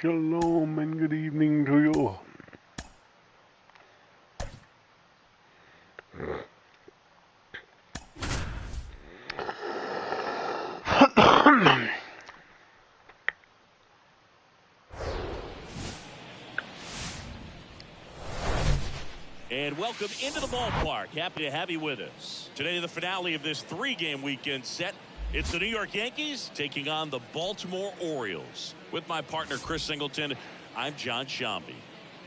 Shalom and good evening to you. And welcome into the ballpark. Happy to have you with us. Today, the finale of this three-game weekend set. It's the New York Yankees taking on the Baltimore Orioles. With my partner, Chris Singleton, I'm John Shambi.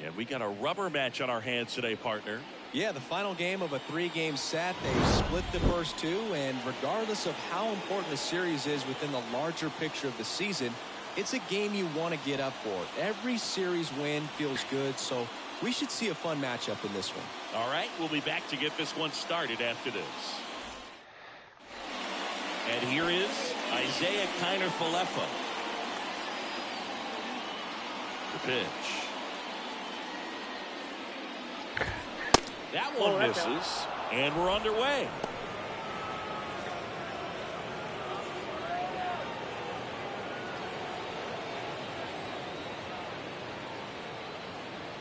And we got a rubber match on our hands today, partner. Yeah, the final game of a three-game set. They split the first two, and regardless of how important the series is within the larger picture of the season, it's a game you want to get up for. Every series win feels good, so we should see a fun matchup in this one. All right, we'll be back to get this one started after this. And here is Isaiah Kiner-Falefa. The pitch. That one misses, and we're underway.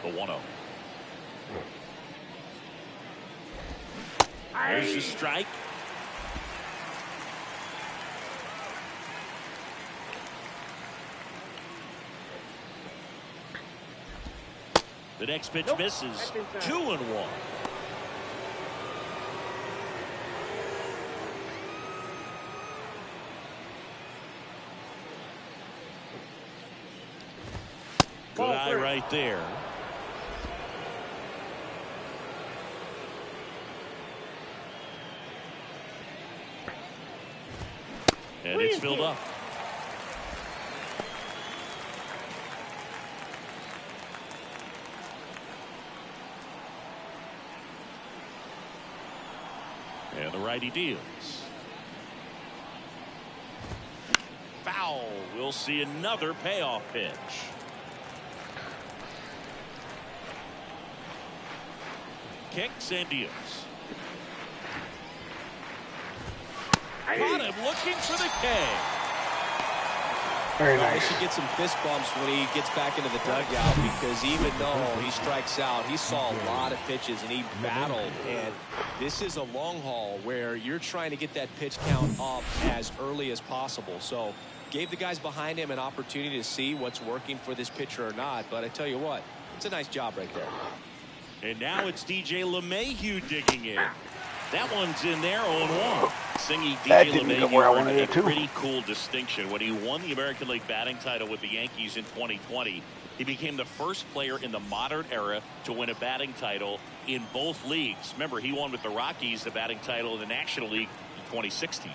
The 1-0. There's the strike. The next pitch misses. 2-1. Good eye right there. And it's filled up. And the righty deals. Foul. We'll see another payoff pitch. Kicks and deals. Caught him looking for the K. Very nice. He should get some fist bumps when he gets back into the dugout, because even though he strikes out, he saw a lot of pitches and he battled. And this is a long haul where you're trying to get that pitch count up as early as possible. So gave the guys behind him an opportunity to see what's working for this pitcher or not. But I tell you what, it's a nice job right there. And now it's DJ LeMahieu digging in. That one's in there, 0-1. Singing DJ LeMahieu earned a pretty cool distinction. When he won the American League batting title with the Yankees in 2020, he became the first player in the modern era to win a batting title in both leagues. Remember, he won with the Rockies the batting title in the National League in 2016.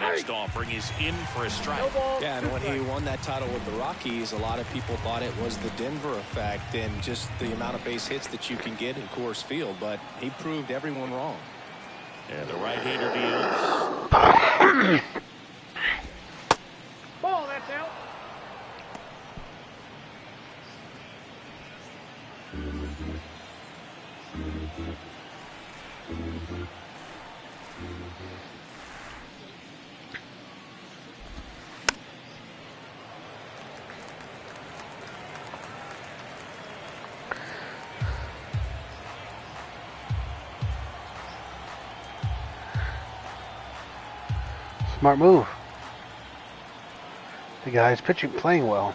Next offering is in for a strike. Yeah, and when he won that title with the Rockies, a lot of people thought it was the Denver effect and just the amount of base hits that you can get in Coors Field, but he proved everyone wrong. And the right-hander deals. Ball, that's out. Smart move. The guy's pitching, playing well.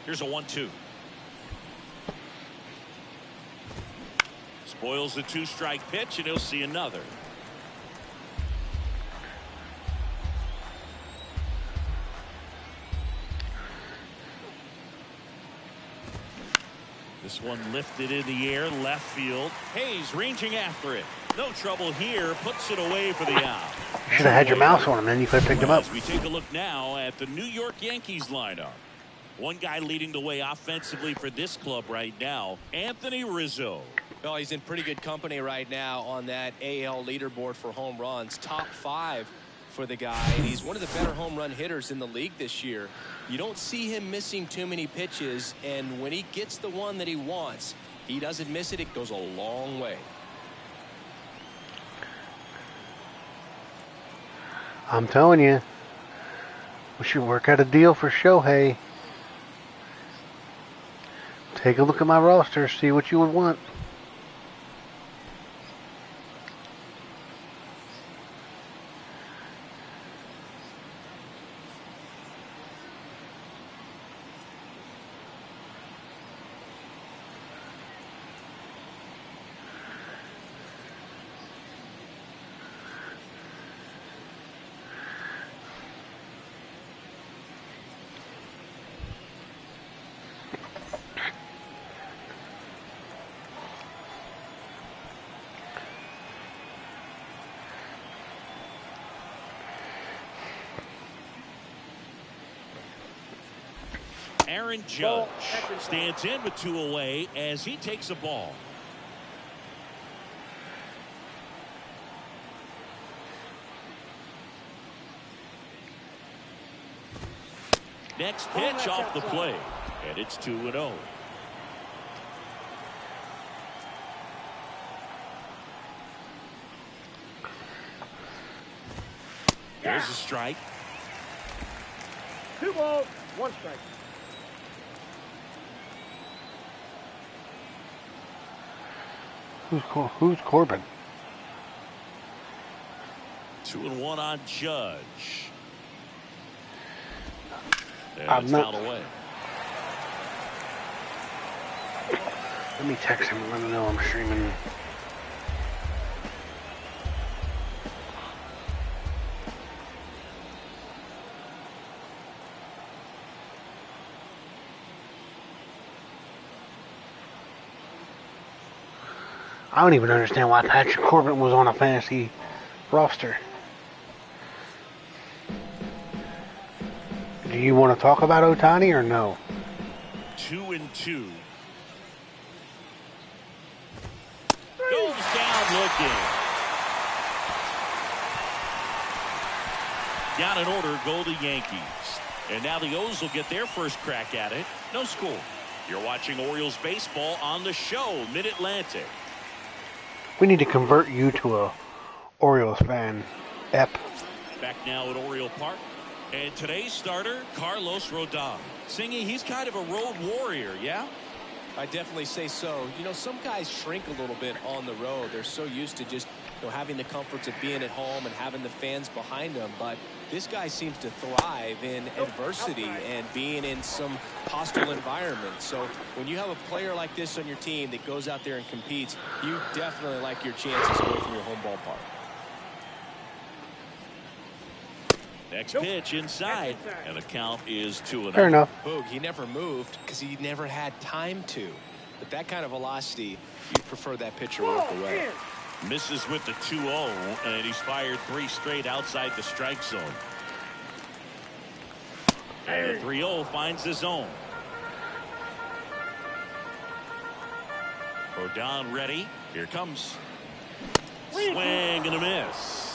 Here's a 1-2. Spoils the two-strike pitch, and he'll see another. This one lifted in the air, left field. Hayes ranging after it. No trouble here. Puts it away for the out. You should have had your mouse on him, then you could have picked him up. As we take a look now at the New York Yankees lineup. One guy leading the way offensively for this club right now, Anthony Rizzo. Well, he's in pretty good company right now on that AL leaderboard for home runs. Top 5 for the guy, and he's one of the better home run hitters in the league this year. You don't see him missing too many pitches, and when he gets the one that he wants, he doesn't miss it. It goes a long way. I'm telling you, we should work out a deal for Shohei. Take a look at my roster, see what you would want. Aaron Judge stands in with 2 away as he takes a ball. Next pitch off the plate, and it's 2-0. There's a strike. 2 balls, 1 strike. Who's Corbin? 2-1 on Judge. And I'm it's not. fouled away. Let me text him and let him know I'm streaming. I don't even understand why Patrick Corbin was on a fantasy roster. Do you want to talk about Ohtani or no? 2-2. Goes down looking. Down in order go the Yankees. And now the O's will get their first crack at it. No score. You're watching Orioles baseball on the show, Mid-Atlantic. We need to convert you to a Orioles fan. Ep. Back now at Oriole Park. And today's starter, Carlos Rodon. Singing, he's kind of a road warrior, yeah? I definitely say so. You know, some guys shrink a little bit on the road. They're so used to just, you know, having the comforts of being at home and having the fans behind them. But this guy seems to thrive in adversity and being in some hostile environment. So when you have a player like this on your team that goes out there and competes, you definitely like your chances away from your home ballpark. Next pitch inside, and the count is 2-0. Fair enough. Boog, he never moved because he never had time to. But that kind of velocity, you prefer that pitcher walk away. Misses with the 2-0, and he's fired 3 straight outside the strike zone. And the 3-0 finds the zone. Rodon ready. Here comes. Swing and a miss.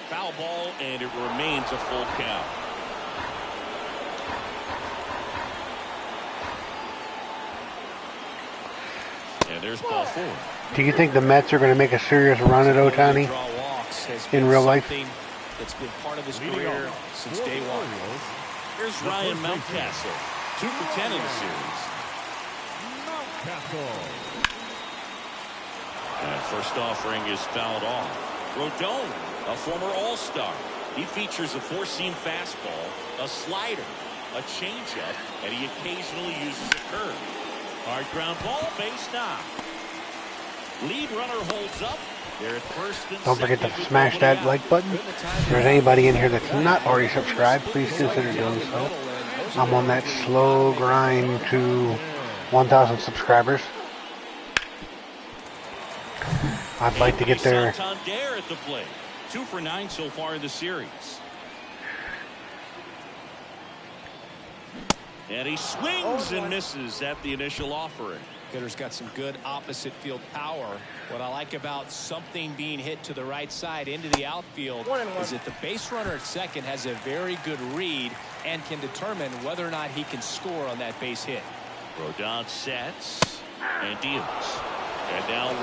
Foul ball, and it remains a full count. And there's ball 4. Do you think the Mets are going to make a serious run at Ohtani in real life? That's been part of his career since day one. Here's Ryan Mountcastle, 2 for 10 in the series. And first offering is fouled off. Rodon, a former All-Star. He features a 4-seam fastball, a slider, a changeup, and he occasionally uses a curve. Hard ground ball, base knock. Lead runner holds up. They're at first and Don't forget to smash that like button. If there's anybody in here that's not already subscribed, please consider doing so. I'm on that slow grind to 1,000 subscribers. I'd like to get there. Santander at the plate. 2 for 9 so far in the series. And he swings and misses at the initial offering. Hitter's got some good opposite field power. What I like about something being hit to the right side into the outfield is that the base runner at second has a very good read and can determine whether or not he can score on that base hit. Rodon sets. And Diaz. And now 1-2.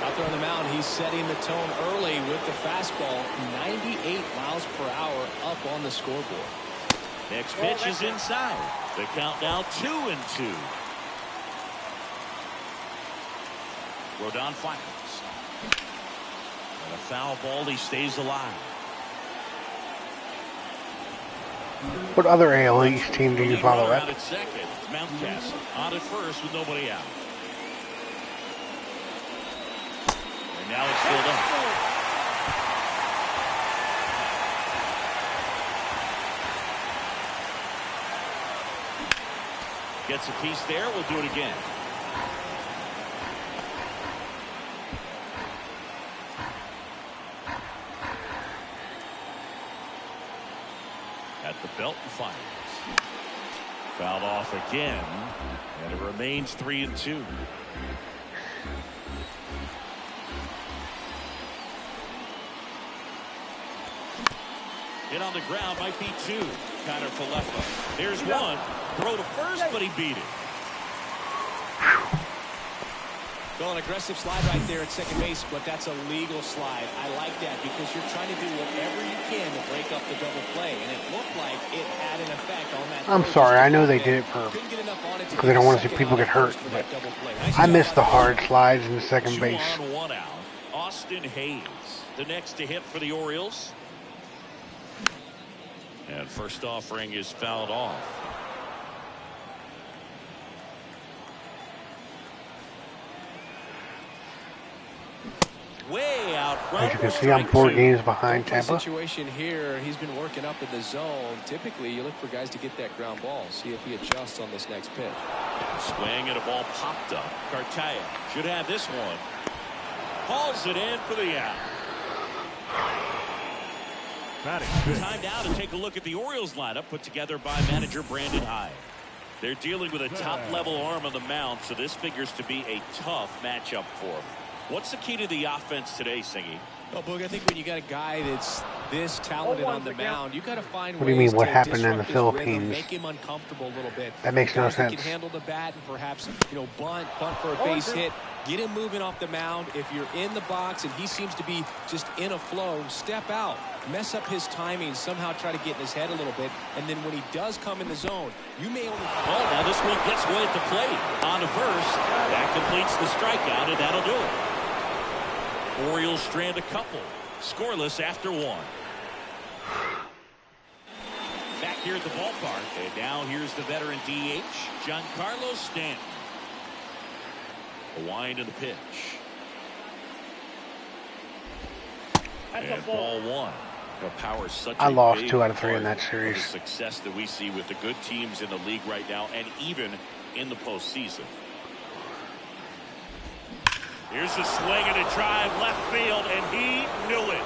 Out there on the mound, he's setting the tone early with the fastball. 98 miles per hour up on the scoreboard. Next pitch is inside. The count now 2-2. Rodon fires. And a foul ball. He stays alive. What other AL East team do you follow At at? second, Mountcastle on at first with nobody out. And now it's filled up. Gets a piece there. We'll do it again. At the belt and fires. Fouled off again, and it remains 3-2. Hit on the ground, might be two. Connor Falefa. There's one. Throw to first, but he beat it. Well, an aggressive slide right there at second base, but that's a legal slide. I like that because you're trying to do whatever you can to break up the double play, and it looked like it had an effect on that. I'm sorry, I know they did it for because they don't want to see people get hurt, but I missed the hard slides in the second base. 2 on, 1 out. Austin Hayes, the next to hit for the Orioles. And first offering is fouled off. Way out front. As you can see, I'm 4 games behind Tampa. Situation here, he's been working up in the zone. Typically, you look for guys to get that ground ball. See if he adjusts on this next pitch. Swing and a ball popped up. Cartaya should have this one. Hauls it in for the out. Time now to take a look at the Orioles lineup put together by manager Brandon Hyde. They're dealing with a top-level arm on the mound, so this figures to be a tough matchup for them. What's the key to the offense today, Singy? Well, Boog, I think when you got a guy that's this talented on the mound, you got to find What do you mean, what happened in the Philippines? Make him uncomfortable a little bit. That makes no Guys that sense. can handle the bat and perhaps, bunt for a base hit. Get him moving off the mound. If you're in the box and he seems to be just in a flow, step out. Mess up his timing. Somehow try to get in his head a little bit. And then when he does come in the zone, you may only... Oh, now this one gets way at the plate. On to first. That completes the strikeout, and that'll do it. Orioles strand a couple. Scoreless after 1. Back here at the ballpark. And now here's the veteran DH, Giancarlo Stanton. A wind in the pitch. And ball 1. The power is such I a lost big 2 out of 3 in part that series. of the success that we see with the good teams in the league right now, and even in the postseason. Here's a swing and a drive left field, and he knew it.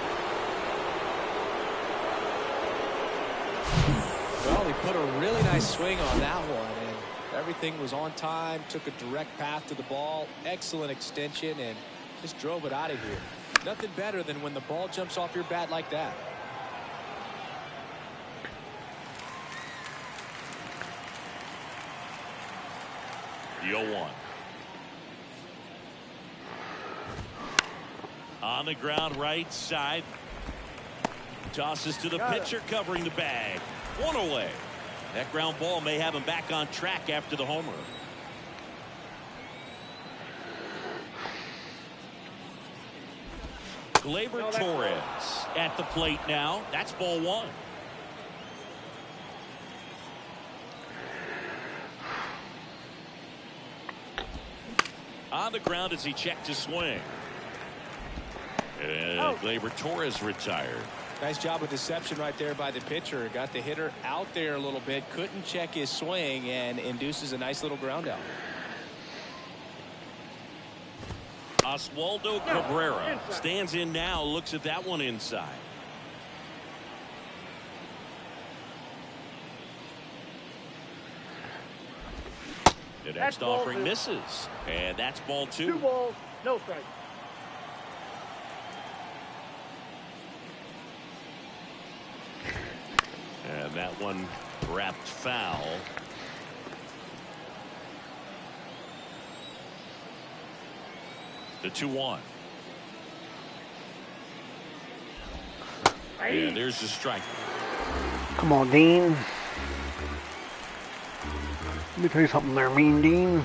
Well, he put a really nice swing on that one, and everything was on time. Took a direct path to the ball. Excellent extension, and just drove it out of here. Nothing better than when the ball jumps off your bat like that. The 0-1. On the ground right side. Tosses to the pitcher covering the bag. 1 away. That ground ball may have him back on track after the homer. Gleyber Torres at the plate now. That's ball 1. On the ground as he checked his swing. And Gleyber Torres retired. Nice job of deception right there by the pitcher. Got the hitter out there a little bit. Couldn't check his swing and induces a nice little ground out. Oswaldo Cabrera stands in now. Looks at that one inside. The next offering misses. And that's ball 2. 2 balls, no strike. And that one wrapped foul. The 2-1. And there's the strike. Come on, Dean. Let me tell you something there, Mean Dean.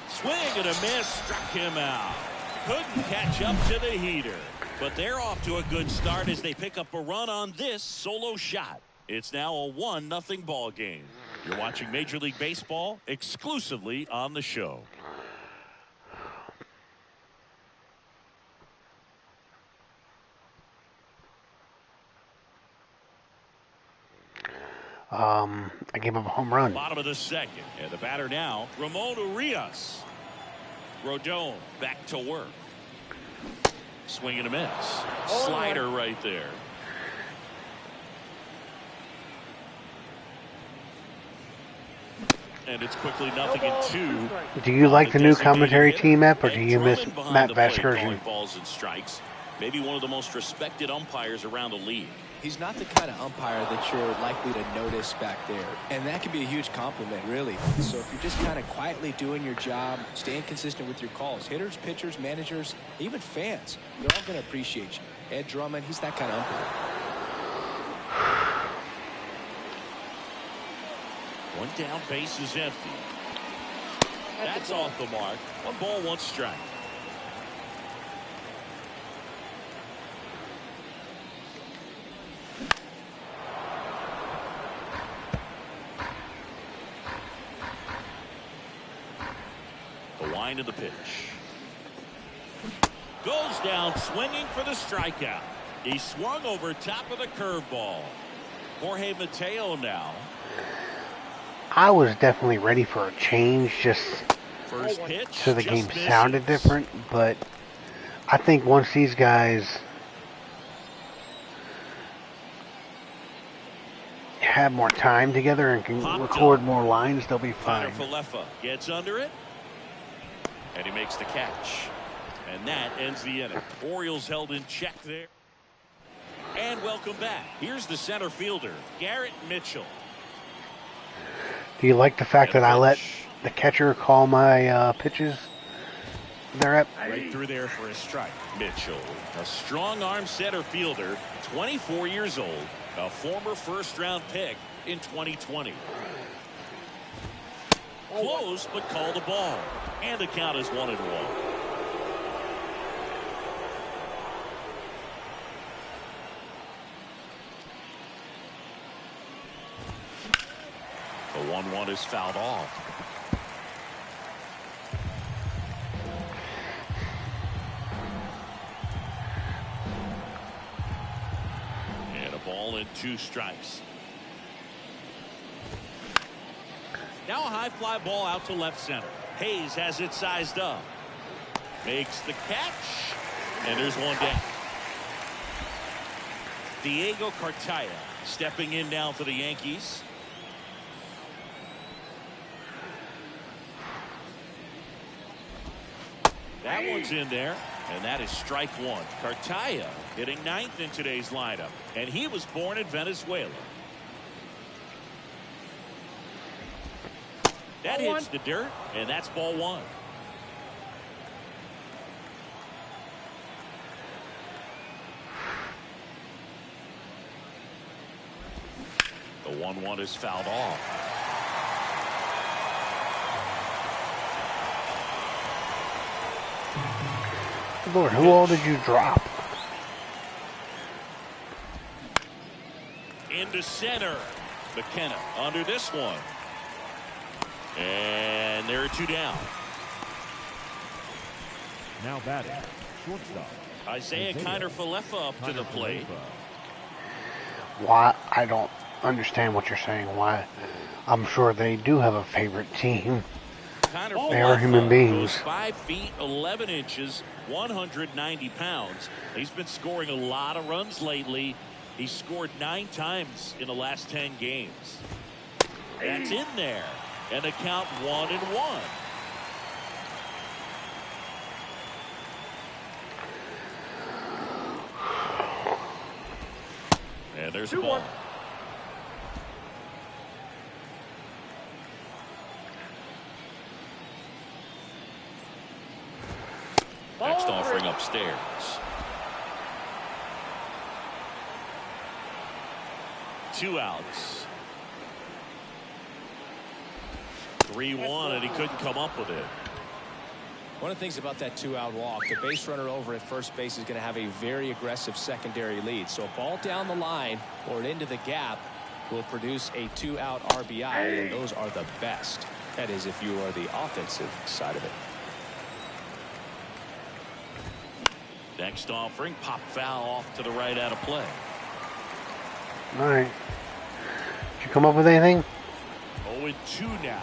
Swing and a miss, struck him out. Couldn't catch up to the heater. But they're off to a good start as they pick up a run on this solo shot. It's now a 1-0 ball game. You're watching Major League Baseball exclusively on the show. I gave up a home run. Bottom of the second. And the batter now, Ramon Urias. Rodon back to work. Swing and a miss. Slider right there. And it's quickly 0-2. Do you like the new commentary team app, or do you miss Matt Vasgersian? Balls and strikes. Maybe one of the most respected umpires around the league. He's not the kind of umpire that you're likely to notice back there. And that can be a huge compliment, really. So if you're just kind of quietly doing your job, staying consistent with your calls, hitters, pitchers, managers, even fans, they're all going to appreciate you. Ed Drummond, he's that kind of umpire. One down, base is empty. That's off the mark. 1 ball, 1 strike. The wind of the pitch. Goes down swinging for the strikeout. He swung over top of the curveball. Jorge Mateo now. I was definitely ready for a change, just First pitch, so the game sounded different, but I think once these guys have more time together and can record more lines, they'll be fine. Falefa gets under it, and he makes the catch. And that ends the inning. Orioles held in check there. And welcome back. Here's the center fielder, Garrett Mitchell. Do you like the fact that I let the catcher call my pitches there at? Right through there for a strike. Mitchell, a strong arm center fielder, 24 years old, a former first-round pick in 2020. Close, but called a ball. And the count is 1-1. The 1-1 is fouled off. And a ball and 2 strikes. Now a high fly ball out to left center. Hayes has it sized up. Makes the catch. And there's 1 down. Diego Cartaya stepping in now for the Yankees. That one's in there, and that is strike 1. Cartaya hitting 9th in today's lineup, and he was born in Venezuela. That hits the dirt, and that's ball 1. The 1-1 is fouled off. Lord, who all did you drop? Into center. McKenna under this one. And there are 2 down. Now batting, shortstop. Isaiah Kiner-Falefa up to the plate. Why? I don't understand what you're saying. Why? I'm sure they do have a favorite team. They are human beings. 5 feet 11 inches, 190 pounds. He's been scoring a lot of runs lately. He's scored 9 times in the last 10 games. That's in there. And the count 1-1. And there's a ball. upstairs. Two outs. 3-1, and he couldn't come up with it. One of the things about that 2-out walk, the base runner over at first base is going to have a very aggressive secondary lead. So a ball down the line or into the gap will produce a 2-out RBI, and those are the best. That is, if you are the offensive side of it. Next offering, pop foul off to the right out of play. All right. Did you come up with anything? 0-2 now.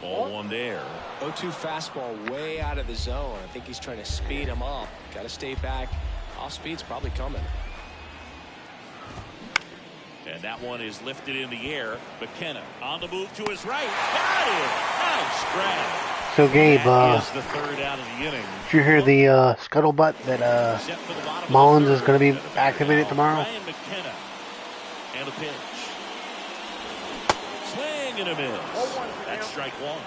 Ball one there. 0-2 fastball way out of the zone. I think he's trying to speed him up. Got to stay back. Off speed's probably coming. And that one is lifted in the air. McKenna on the move to his right. Got it. Nice grab. So Gabe, That is the third out of the inning. did you hear the scuttlebutt that Mullins is going to be activated tomorrow? Ryan McKenna. And a pitch. Swing and a miss. That's strike one.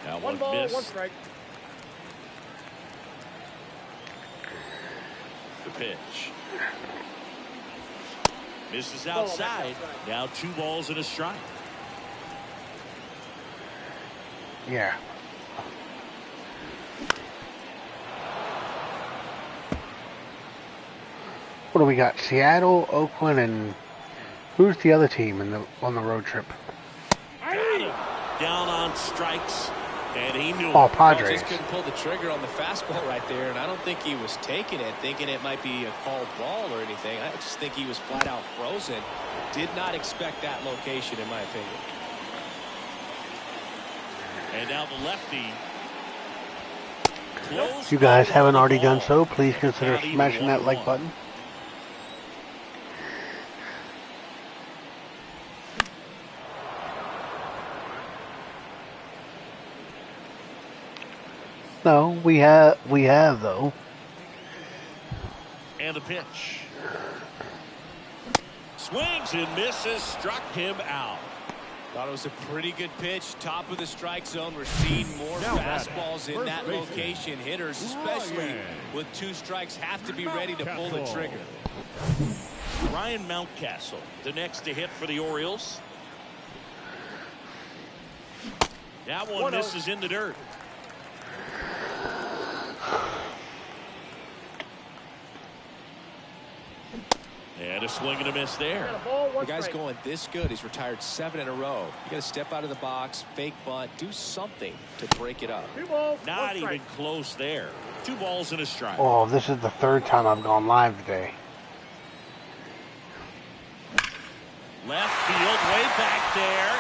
Now one ball, miss. one strike. The pitch. Misses outside. Now 2 balls and a strike. Yeah. What do we got? Seattle, Oakland, and who's the other team on the road trip? Got him. Down on strikes, and he knew Oh, it. Padres. Just couldn't pull the trigger on the fastball right there, and I don't think he was taking it, thinking it might be a called ball or anything. I just think he was flat out frozen. Did not expect that location, in my opinion. And now the lefty. Close If you guys ball haven't on the already done ball. so, please consider Not even smashing that like 1-1. button. No, we have though. And the pitch. Swings and misses. Struck him out. Thought it was a pretty good pitch. Top of the strike zone. We're seeing more fastballs in that location. Hitters, especially with 2 strikes, have to be ready to pull the trigger. Ryan Mountcastle, the next to hit for the Orioles. That one misses in the dirt. And a swing and a miss there. The guy's going this good. He's retired 7 in a row. You got to step out of the box, fake bunt, do something to break it up. Not even close there. 2 balls and a strike. Oh, this is the 3rd time I've gone live today. Left field, way back there.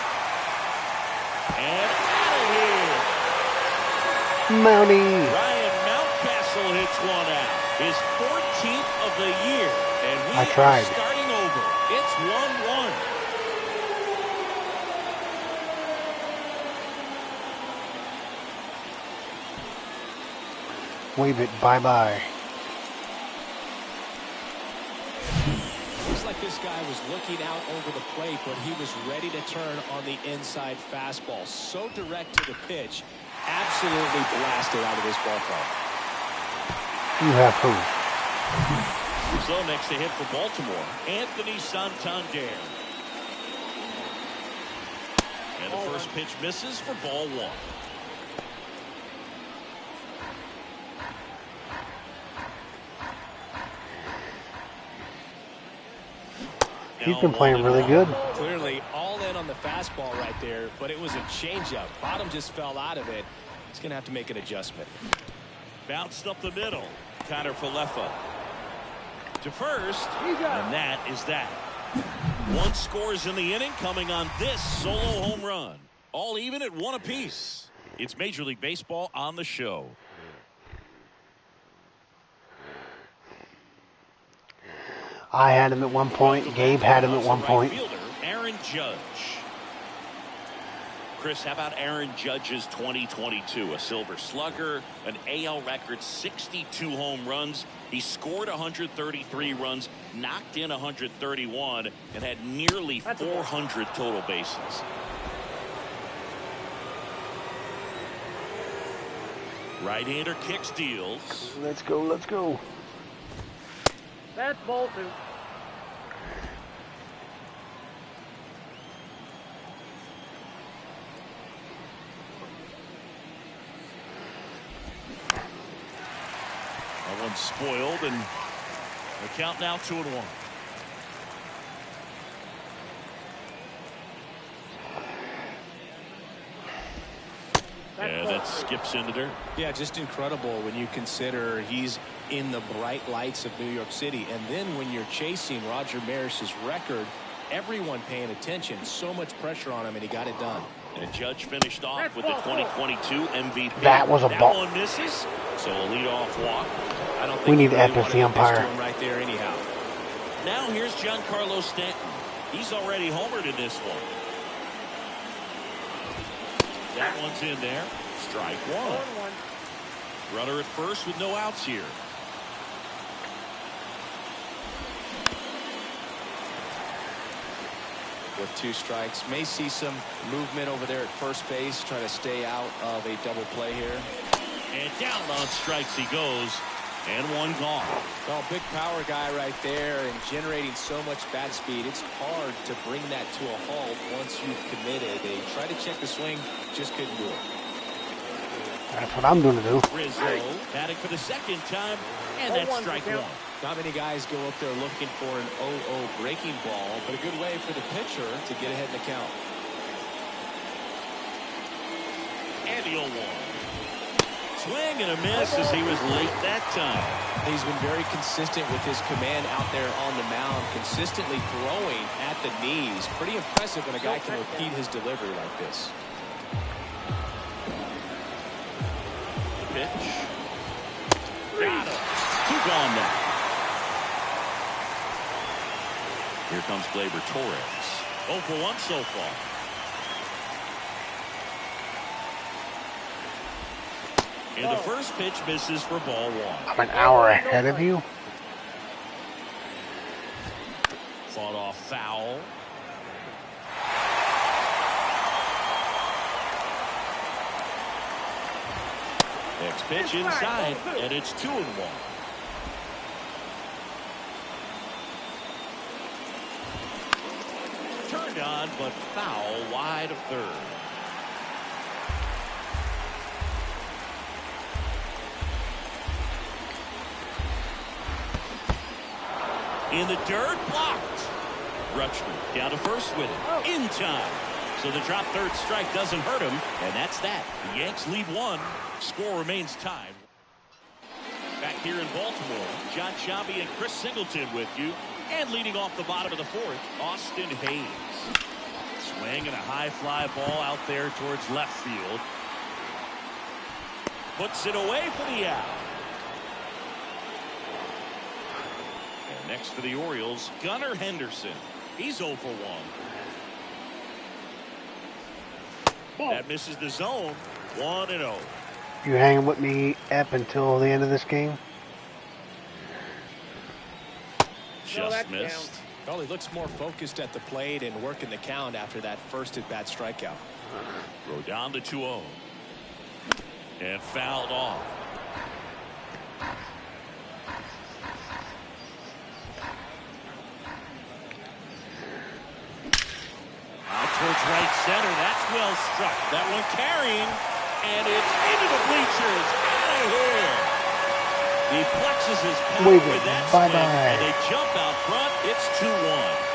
And out of here. Mountie. Ryan Mountcastle hits one out. His 14th of the year. And we I tried. are starting over. It's 1-1. Wave it bye-bye. Looks like this guy was looking out over the plate, but he was ready to turn on the inside fastball. So direct to the pitch. Absolutely blasted out of this ballpark. You have who? So next to hit for Baltimore, Anthony Santander. And the first pitch misses for ball 1. He's been playing really good. Clearly all in on the fastball right there, but it was a changeup. Bottom just fell out of it. He's going to have to make an adjustment. Bounced up the middle. Connor Falefa to first, and that is that. 1 scores in the inning, coming on this solo home run. All even at 1 apiece. It's Major League Baseball on the show. I had him at one point. Gabe had him at one point. Right fielder, Aaron Judge. Chris, how about Aaron Judge's 2022? A Silver Slugger, an AL record 62 home runs. He scored 133 runs, knocked in 131, and had nearly 400 total bases. Right-hander kicks, deals. Let's go, let's go. That's ball two. That one's spoiled, and the count now 2-1. Yeah, that skips into there. Yeah, just incredible when you consider he's in the bright lights of New York City. And then when you're chasing Roger Maris's record, everyone paying attention. So much pressure on him, and he got it done. And Judge finished off with the 2022 MVP. That was a ball. That one misses, so a leadoff walk. I don't think we need really Epp as the umpire. Right there, anyhow. Now here's Giancarlo Stanton. He's already homered in this one. That one's in there. Strike one. Runner at first with no outs here. With 2 strikes, may see some movement over there at first base, trying to stay out of a double play here. And down on strikes he goes, and one gone. Well, big power guy right there, and generating so much bat speed. It's hard to bring that to a halt once you've committed. They tried to check the swing, just couldn't do it. That's what I'm going to do. Rizzo batting for the second time, and that's strike one. Not many guys go up there looking for an 0-0 breaking ball, but a good way for the pitcher to get ahead in the count. And the 0-1. Swing and a miss as he was late that time. He's been very consistent with his command out there on the mound, consistently throwing at the knees. Pretty impressive when a guy can repeat his delivery like this. The pitch. Got him. 2 gone now. Here comes Gleyber Torres. 0 for 1 so far. And the first pitch misses for ball 1. I'm an hour ahead of you. Fought off foul. Next pitch inside, and it's 2-1. Turned on, but foul wide of third. In the dirt, blocked. Rutschman down to first with it. In time. So the drop third strike doesn't hurt him, and that's that. The Yanks lead 1. Score remains tied. Back here in Baltimore, John Sciambi and Chris Singleton with you. And leading off the bottom of the 4th, Austin Hayes. Swing and a high fly ball out there towards left field. Puts it away for the out. And next for the Orioles, Gunnar Henderson. He's 0 for 1. That misses the zone. 1-0. You hanging with me, Epp, until the end of this game? Just missed. Well, he looks more focused at the plate and working the count after that first at-bat strikeout. Throw down to 2-0. And fouled off. Out towards right center. That's well struck. That one carrying. And it's into the bleachers. Out of here. He flexes his power with that swing, and they jump out front. It's 2-1.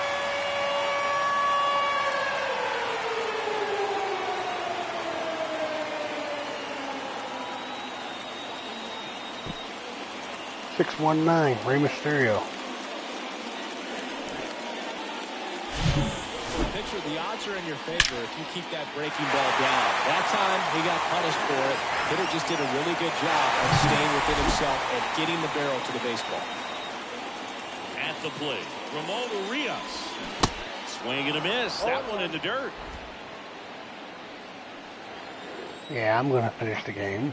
Rey Mysterio. Pitcher, the odds are in your favor if you keep that breaking ball down. That time he got punished for it. Hitter just did a really good job of staying within himself and getting the barrel to the baseball. At the plate, Ramon Urias. Swing and a miss. That one in the dirt. Yeah, I'm going to finish the game.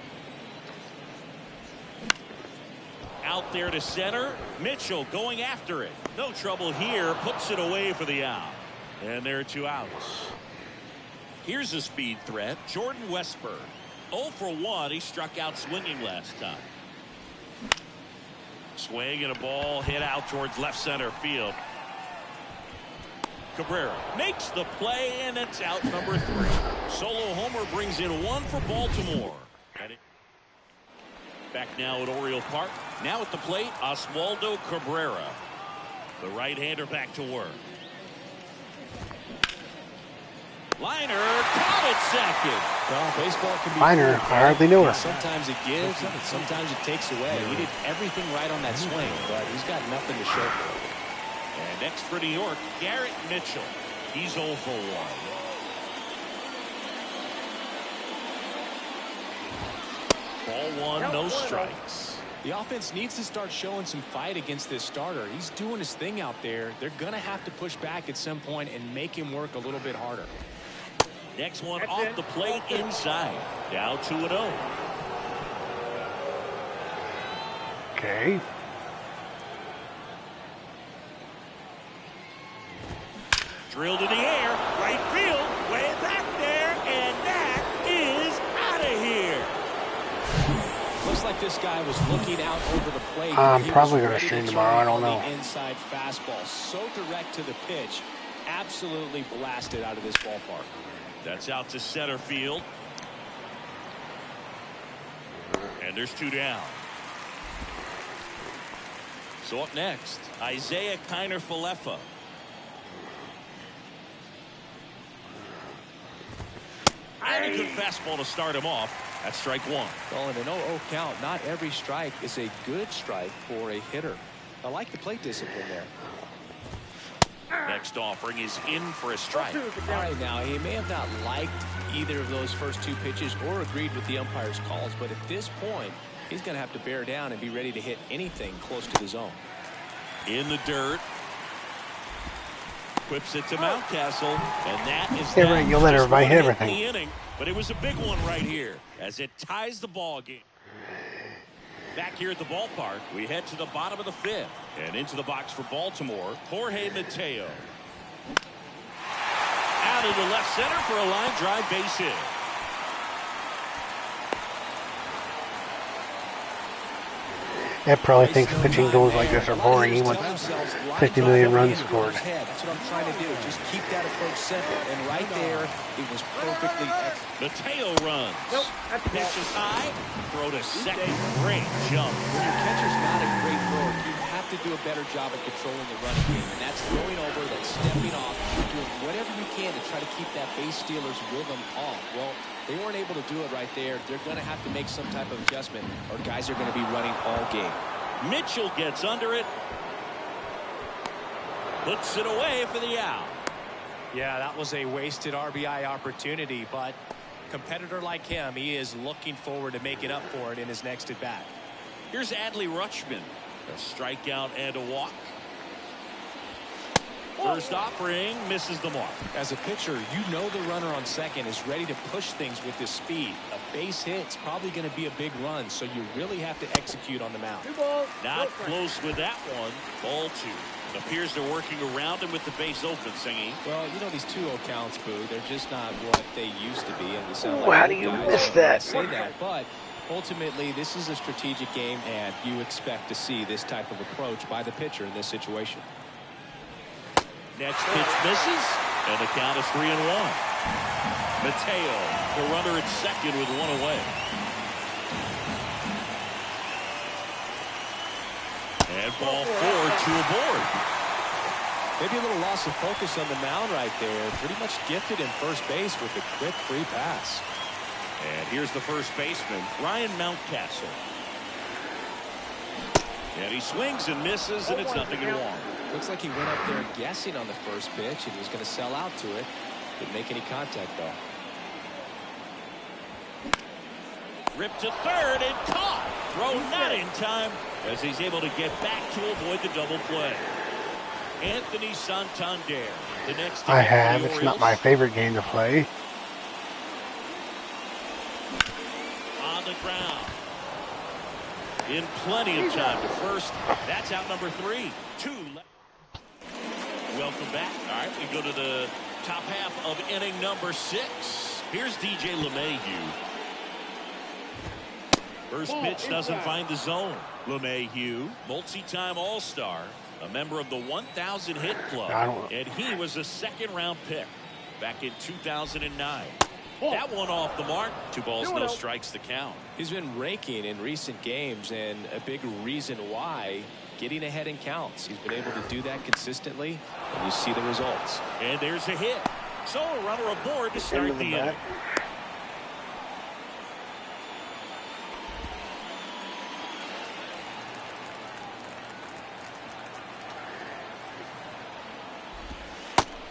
Out there to center. Mitchell going after it. No trouble here. Puts it away for the out. And there are 2 outs. Here's a speed threat. Jordan Westburg. 0 for 1. He struck out swinging last time. Swing and a ball hit out towards left center field. Cabrera makes the play, and it's out number 3. Solo homer brings in 1 for Baltimore. Back now at Oriole Park. Now at the plate, Oswaldo Cabrera. The right-hander back to work. Liner caught at second. Well, baseball can be Liner, I hardly knew her. Sometimes it gives, and sometimes it takes away. He did everything right on that swing, but he's got nothing to show for it. And next for New York, Garrett Mitchell. He's 0 for 1. Ball 1, no strikes. The offense needs to start showing some fight against this starter. He's doing his thing out there. They're going to have to push back at some point and make him work a little bit harder. Next one off the plate inside. Now 2-0. Okay. Drilled in the air, right field, way back there, and that is out of here. Looks like this guy was looking out over the plate. I'm probably going to stream tomorrow. I don't know. Inside fastball, so direct to the pitch, absolutely blasted out of this ballpark. That's out to center field. And there's 2 down. So up next, Isaiah Kiner-Falefa. And a good fastball to start him off. That's strike 1. Well, in an 0-0 count, not every strike is a good strike for a hitter. I like the plate discipline there. Next offering is in for a strike. All right, now, he may have not liked either of those first 2 pitches or agreed with the umpire's calls, but at this point, he's going to have to bear down and be ready to hit anything close to the zone. In the dirt. Whips it to Mountcastle, and that is Yeah, right. You'll let everybody hit everything. the inning, but it was a big one right here as it ties the ball game. Back here at the ballpark, we head to the bottom of the 5th, and into the box for Baltimore, Jorge Mateo. Out into left center for a line drive base hit. Ed probably thinks pitching goals like this are boring. He wants 50 million runs scored. That's what I'm trying to do. Just keep that approach simple. And right there, it was perfectly excellent. Mateo runs. Nope, that's a ball. Pitches high. Throw to second. Great jump. When your catcher's not a great thrower, you have to do a better job at controlling the running game. And that's throwing over, that's stepping off, doing whatever you can to try to keep that base stealer's rhythm off. Well, they weren't able to do it right there. They're going to have to make some type of adjustment, or guys are going to be running all game. Mitchell gets under it. Puts it away for the out. Yeah, that was a wasted RBI opportunity, but competitor like him, he is looking forward to making up for it in his next at bat. Here's Adley Rutschman. A strikeout and a walk. First offering misses the mark. As a pitcher, you know the runner on second is ready to push things with his speed. A base hit's probably going to be a big run, so you really have to execute on the mound. 2 balls. Not close with that one. Ball 2. It appears they're working around him with the base open, Singy. Well, you know these 2-0 counts, Boo. They're just not what they used to be, and they sound Ooh, like how do you guys miss when that? I say that, but ultimately, this is a strategic game, and you expect to see this type of approach by the pitcher in this situation. Next pitch misses, and the count is 3-1. Mateo, the runner at second with 1 away. And ball 4, 2 aboard. Maybe a little loss of focus on the mound right there. Pretty much gifted in first base with a quick free pass. And here's the first baseman, Ryan Mountcastle. And he swings and misses, and it's 0-1. Looks like he went up there guessing on the first pitch and was going to sell out to it. Didn't make any contact, though. Ripped to third and caught. Throw not in time as he's able to get back to avoid the double play. Anthony Santander, the next. I have. It's not my favorite game to play. On the ground. In plenty of time to first. That's out number 3. 2 left. Welcome back. All right, we go to the top half of inning number 6. Here's DJ LeMahieu. First pitch doesn't find the zone. LeMahieu, multi-time All-Star, a member of the 1,000 hit club, and he was a second-round pick back in 2009. That one off the mark. 2 balls, no strikes to count. He's been raking in recent games, and a big reason why, getting ahead in counts. He's been able to do that consistently, and you see the results. And there's a hit. So a runner aboard to start the inning.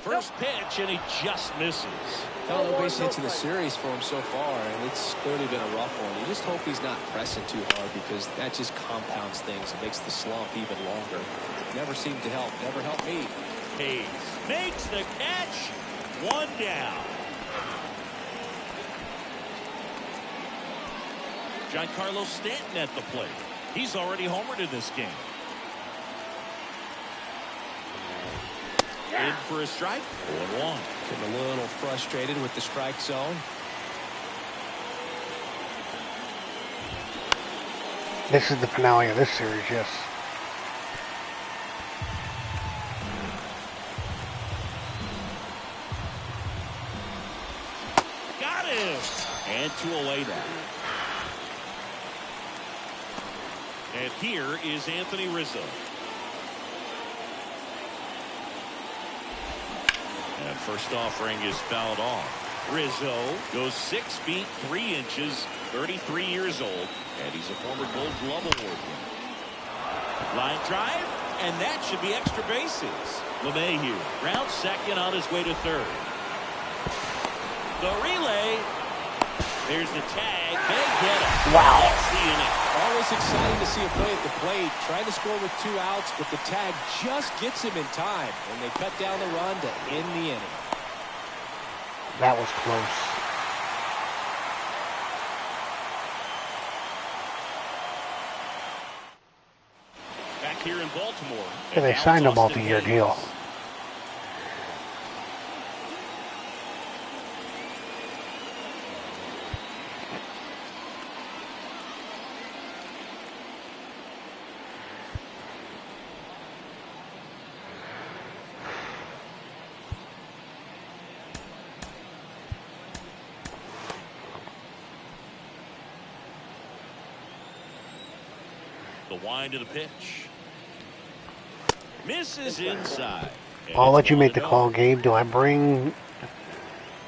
First pitch, and he just misses. No base hits in the series for him so far, and it's clearly been a rough one. You just hope he's not pressing too hard, because that just compounds things. It makes the slump even longer. Never seemed to help. Never helped me. Hayes makes the catch. 1 down. Giancarlo Stanton at the plate. He's already homered in this game. In for a strike. 1-1. Getting a little frustrated with the strike zone. This is the finale of this series, yes. Got him. And 2 away now. And here is Anthony Rizzo. And first offering is fouled off. Rizzo goes 6 feet 3 inches, 33 years old, and he's a former Gold Glove Award winner. Line drive, and that should be extra bases. LeMahieu rounds second on his way to third. The relay. There's the tag. They get it. Wow. That's the inning. Always exciting to see a play at the plate. Trying to score with 2 outs, but the tag just gets him in time, and they cut down the run to end the inning. That was close. Back here in Baltimore. Yeah, they signed a multi-year deal. The wind of the pitch. Misses inside. I'll let you make the call, Gabe. Do I bring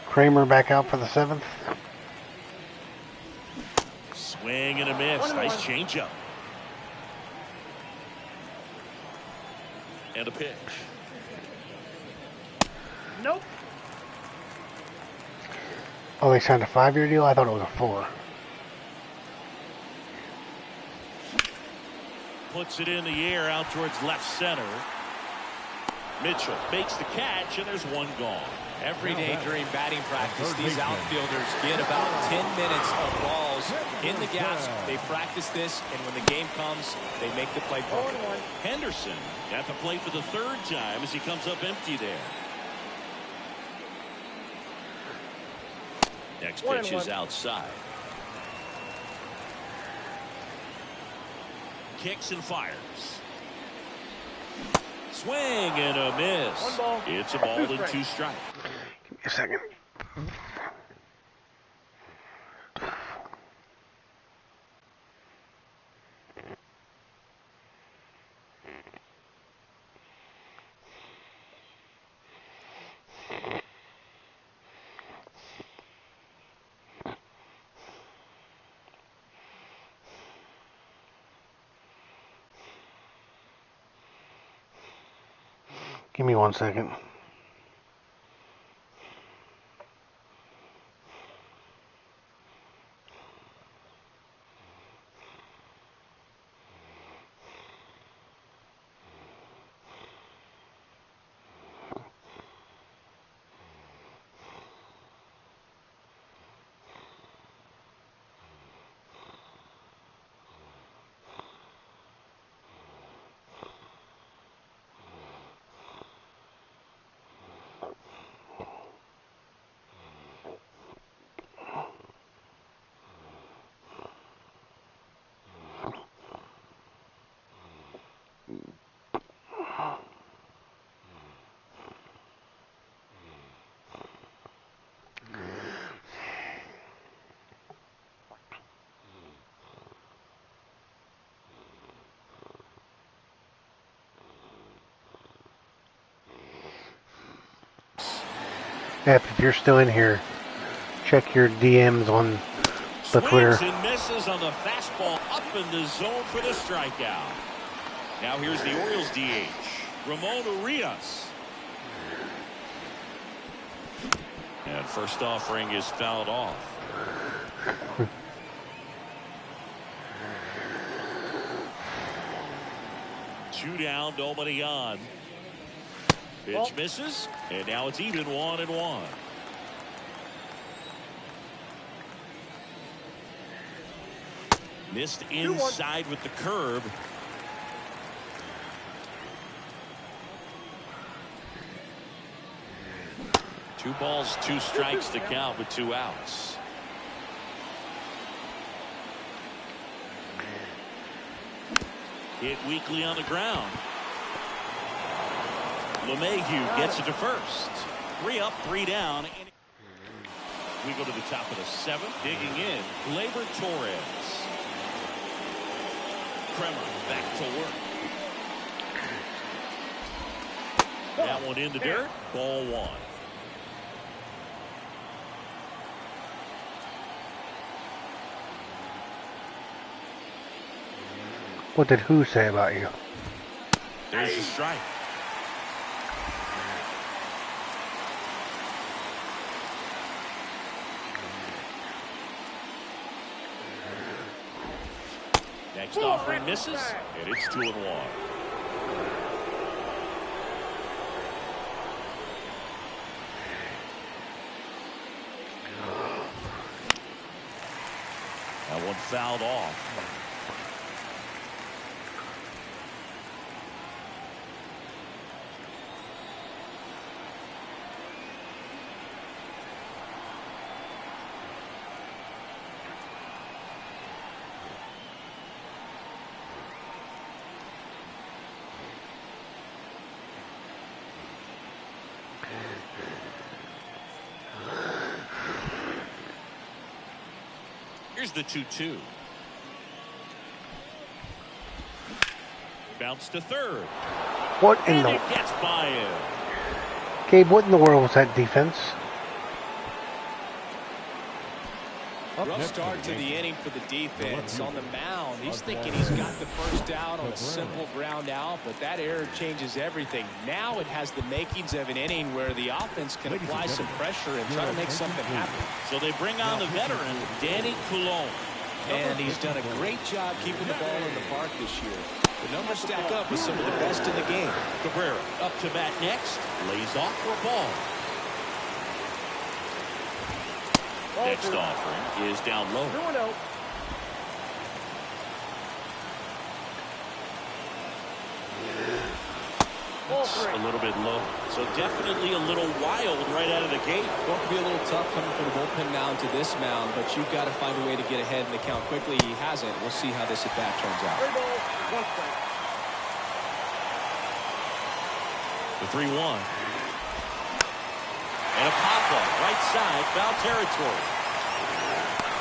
Kramer back out for the 7th? Swing and a miss. Nice changeup. And a pitch. Nope. Oh, they signed a 5-year deal? I thought it was a 4. Puts it in the air out towards left center. Mitchell makes the catch, and there's 1 gone. Every day during batting practice, these outfielders get about 10 minutes of balls in the gaps. They practice this, and when the game comes, they make the play perfect. Henderson at the plate for the 3rd time as he comes up empty there. Next pitch is outside. Kicks and fires. Swing and a miss. It's a ball and 2 strikes. Give me a second. Give me 1 second. If you're still in here, check your DMs on the Twitter. Swings and misses on the fastball up in the zone for the strikeout. Now here's the Orioles DH, Ramon Urias. And first offering is fouled off. Two down, nobody on. Pitch misses, and now it's even 1-1. Missed inside with the curve. Two balls, two strikes to count with 2 outs. Hit weakly on the ground. LeMahieu gets it to first. 3 up, 3 down. We go to the top of the 7th. Digging in, Gleyber Torres. Kremer back to work. That one in the dirt. Ball 1. What did who say about you? There's a strike. Next offering misses, and it's 2-1. That one fouled off. Here's the 2-2. Bounce to third. What in And the... it gets by him. Gabe, what in the world was that defense? Rough start to the inning for the defense. On the mound, he's thinking he's got the first out on a simple ground out, but that error changes everything. Now it has the makings of an inning where the offense can apply some pressure and try to make something happen. So they bring on the veteran, Danny Coulon. And he's done a great job keeping the ball in the park this year. The numbers stack up with some of the best in the game. Cabrera up to bat next, lays off for a ball. Next offering is down low. It's a little bit low. So definitely a little wild right out of the gate. Going to be a little tough coming from the bullpen mound to this mound, but you've got to find a way to get ahead in the count quickly. He hasn't. We'll see how this at bat turns out. The 3-1. And a pop-up right side, foul territory.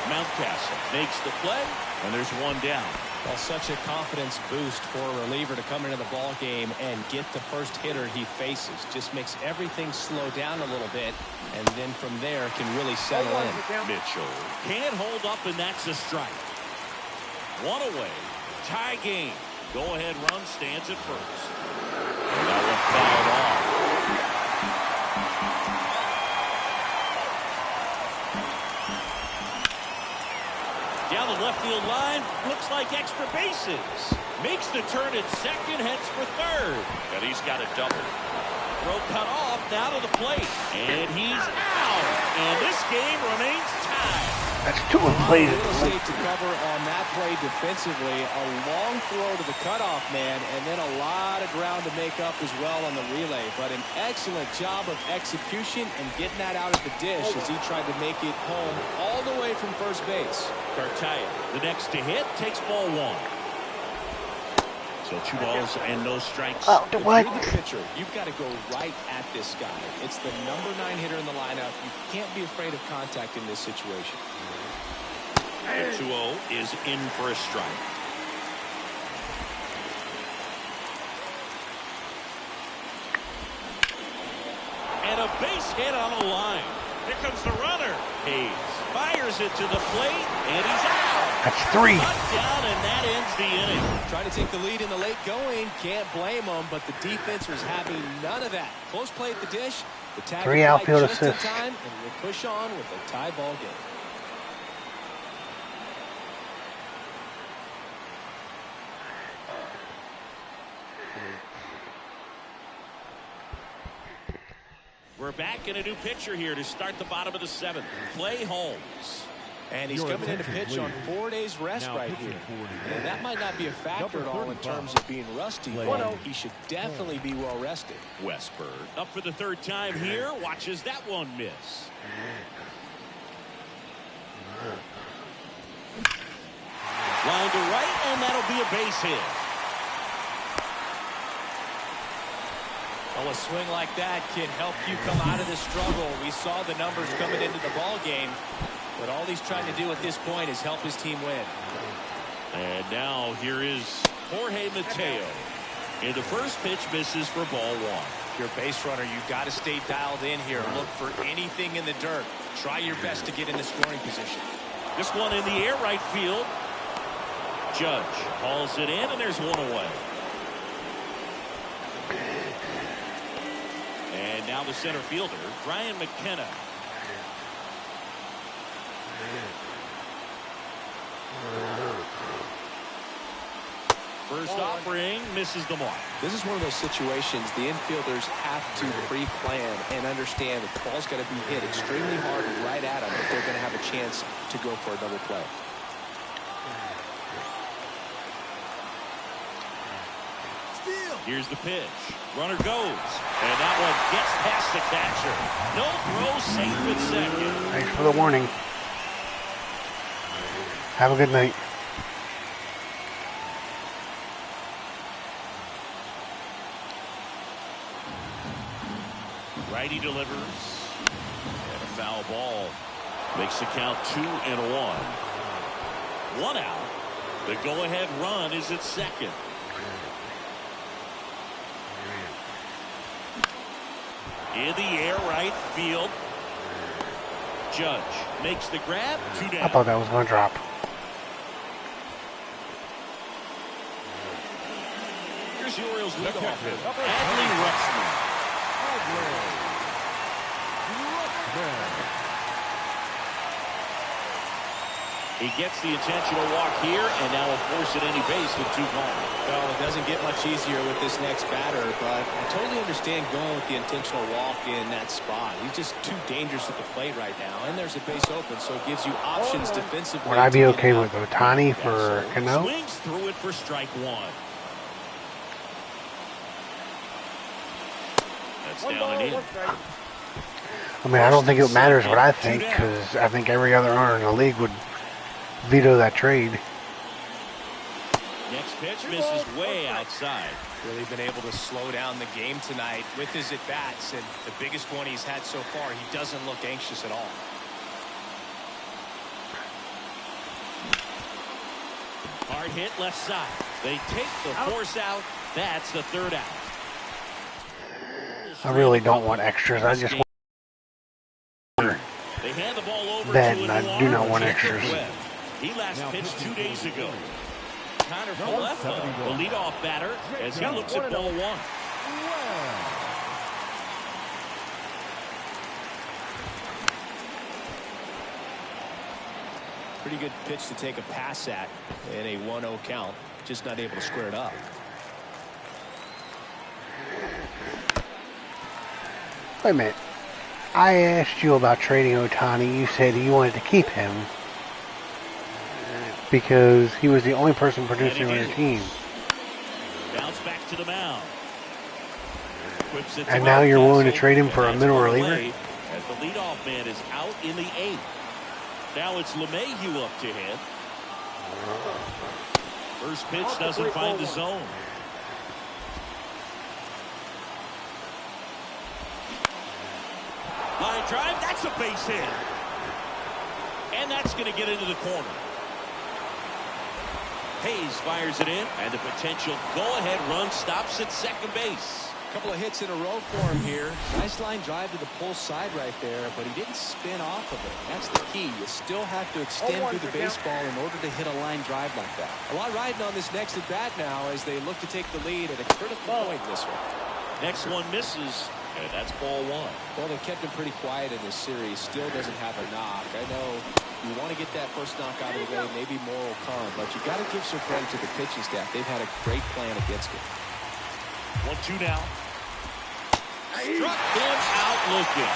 Mountcastle makes the play, and there's one down. Well, such a confidence boost for a reliever to come into the ball game and get the first hitter he faces. Just makes everything slow down a little bit, and then from there can really settle in. Mitchell can't hold up, and that's a strike. One away, tie game. Go-ahead run stands at first. And that one fouled off. Down the left field line, looks like extra bases. Makes the turn at second, heads for third. And he's got a double. Throw cut off, now to the plate. And he's out. And this game remains tied. That's 2 in play. Safe to cover on that play defensively. A long throw to the cutoff man, and then a lot of ground to make up as well on the relay. But an excellent job of execution and getting that out of the dish as he tried to make it home all the way from first base. Cartaya, the next to hit, takes ball 1. So 2 balls and no strikes. Oh, what? If you're the pitcher, you've got to go right at this guy. It's the number 9 hitter in the lineup. You can't be afraid of contact in this situation. The 2-0 is in for a strike. And And a base hit on the line. Here comes the runner. Hayes fires it to the plate, and he's out. That's 3. Down, and that ends the inning. Trying to take the lead in the late going. Can't blame them, but the defense was having none of that. Close play at the dish. The tag 3 outfield just in assists. time, and we'll push on with a tie ball game. We're back in a new pitcher here to start the bottom of the 7th. Clay Holmes. And he's coming in to pitch on 4 days rest right here. And that might not be a factor at all in terms of being rusty, but he should definitely be well rested. Westberg up for the 3rd time here. Watches that one miss. Line to right, and that'll be a base hit. Well, a swing like that can help you come out of this struggle. We saw the numbers coming into the ball game, but all he's trying to do at this point is help his team win. And now here is Jorge Mateo. And the first pitch misses for ball 1. If you're a base runner, you've got to stay dialed in here. Look for anything in the dirt. Try your best to get in the scoring position. This one in the air, right field. Judge hauls it in, and there's one away. And now the center fielder, Brian McKenna. First offering misses the mark. This is one of those situations the infielders have to pre-plan and understand that the ball's got to be hit extremely hard and right at them if they're going to have a chance to go for a double play. Here's the pitch. Runner goes. And that one gets past the catcher. No throw, safe at second. Thanks for the warning. Have a good night. Righty delivers. And a foul ball. Makes the count 2-1. 1 out. The go-ahead run is at second. In the air, right field. Judge makes the grab. 2 down. I thought that was going to drop. Here's the Orioles leadoff hitter, Adley Rutschman. He gets the intentional walk here, and now will force at any base with 2 gone. Well, it doesn't get much easier with this next batter, but I totally understand going with the intentional walk in that spot. He's just too dangerous at the plate right now, and there's a base open, so it gives you options defensively. Would I be okay with Ohtani for Cano? Swings through it for strike 1. That's down and in. I mean, I don't think it matters what I think, because I think every other owner in the league would veto that trade. Next pitch misses way outside. Really been able to slow down the game tonight with his at-bats, and the biggest one he's had so far, he doesn't look anxious at all. Hard hit left side. They take the force out. That's the 3rd out. I really don't want extras. I just want They hand the ball over that, to and I do not want extras. He last pitched 2 days ago. Connor Falefa, the leadoff batter, as he looks at ball 1. Pretty good pitch to take a pass at in a 1-0 count. Just not able to square it up. Wait a minute. I asked you about trading Ohtani. You said you wanted to keep him because he was the only person producing on your team. Bounce back to the mound. And now you're willing to trade him for a middle reliever? As the leadoff man is out in the 8th. Now it's LeMahieu up to hit. First pitch doesn't find the zone. Line drive, that's a base hit. And that's going to get into the corner. Hayes fires it in, and the potential go-ahead run stops at second base. Couple of hits in a row for him here. Nice line drive to the pull side right there, but he didn't spin off of it. That's the key. You still have to extend through the baseball in order to hit a line drive like that. A lot riding on this next at bat now as they look to take the lead at a critical point in this one. Next one misses, and that's ball one. Well, they've kept him pretty quiet in this series. Still doesn't have a knock. I know you want to get that first knock out of the way. Maybe more will come, but you got to give some credit to the pitching staff. They've had a great plan against him. 1-2 now. Struck him out looking.